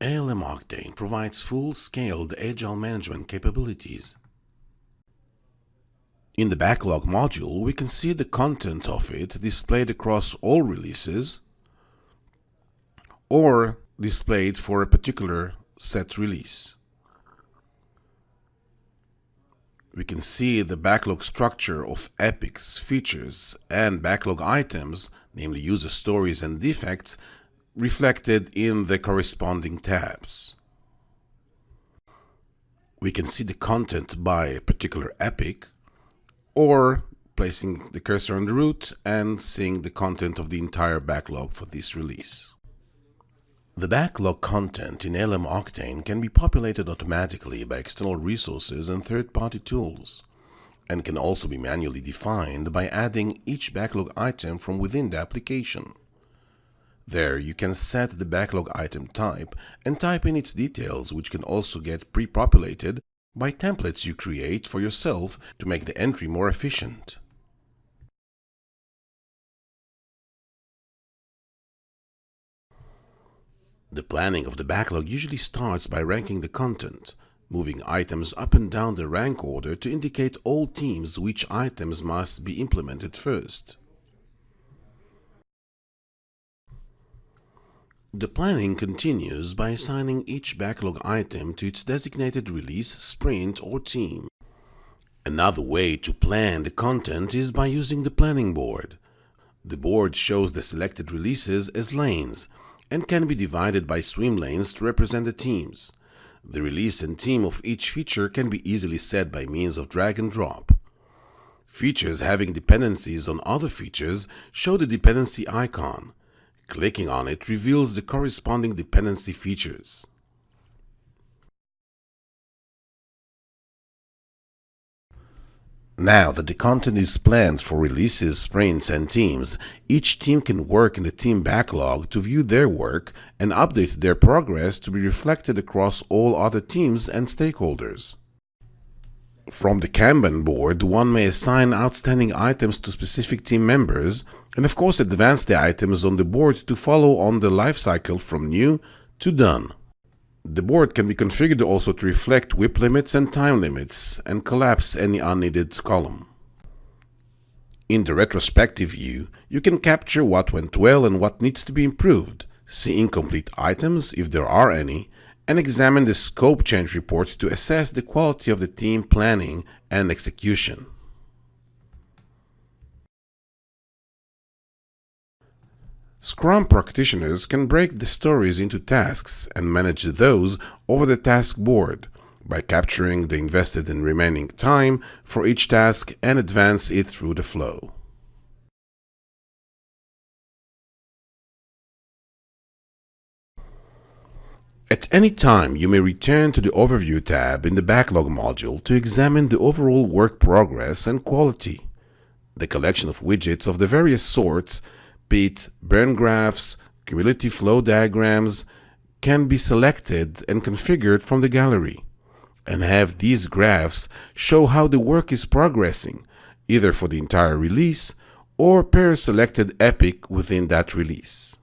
ALM Octane provides full-scaled agile management capabilities. In the backlog module, we can see the content of it displayed across all releases or displayed for a particular set release. We can see the backlog structure of epics, features, and backlog items, namely user stories and defects, reflected in the corresponding tabs. We can see the content by a particular epic, or placing the cursor on the root and seeing the content of the entire backlog for this release. The backlog content in ALM Octane can be populated automatically by external resources and third-party tools, and can also be manually defined by adding each backlog item from within the application. There you can set the backlog item type and type in its details, which can also get pre-populated by templates you create for yourself to make the entry more efficient. The planning of the backlog usually starts by ranking the content, moving items up and down the rank order to indicate all teams which items must be implemented first. The planning continues by assigning each backlog item to its designated release, sprint, or team. Another way to plan the content is by using the planning board. The board shows the selected releases as lanes and can be divided by swim lanes to represent the teams. The release and team of each feature can be easily set by means of drag and drop. Features having dependencies on other features show the dependency icon. Clicking on it reveals the corresponding dependency features. Now that the content is planned for releases, sprints, and teams, each team can work in the team backlog to view their work and update their progress to be reflected across all other teams and stakeholders. From the Kanban board, one may assign outstanding items to specific team members and of course advance the items on the board to follow on the life cycle from new to done. The board can be configured also to reflect WIP limits and time limits and collapse any unneeded column. In the retrospective view, you can capture what went well and what needs to be improved, see incomplete items if there are any, and examine the scope change report to assess the quality of the team planning and execution. Scrum practitioners can break the stories into tasks and manage those over the task board by capturing the invested and remaining time for each task and advance it through the flow. At any time, you may return to the Overview tab in the Backlog module to examine the overall work progress and quality. The collection of widgets of the various sorts, be it burn graphs, cumulative flow diagrams, can be selected and configured from the gallery, and have these graphs show how the work is progressing, either for the entire release or per selected epic within that release.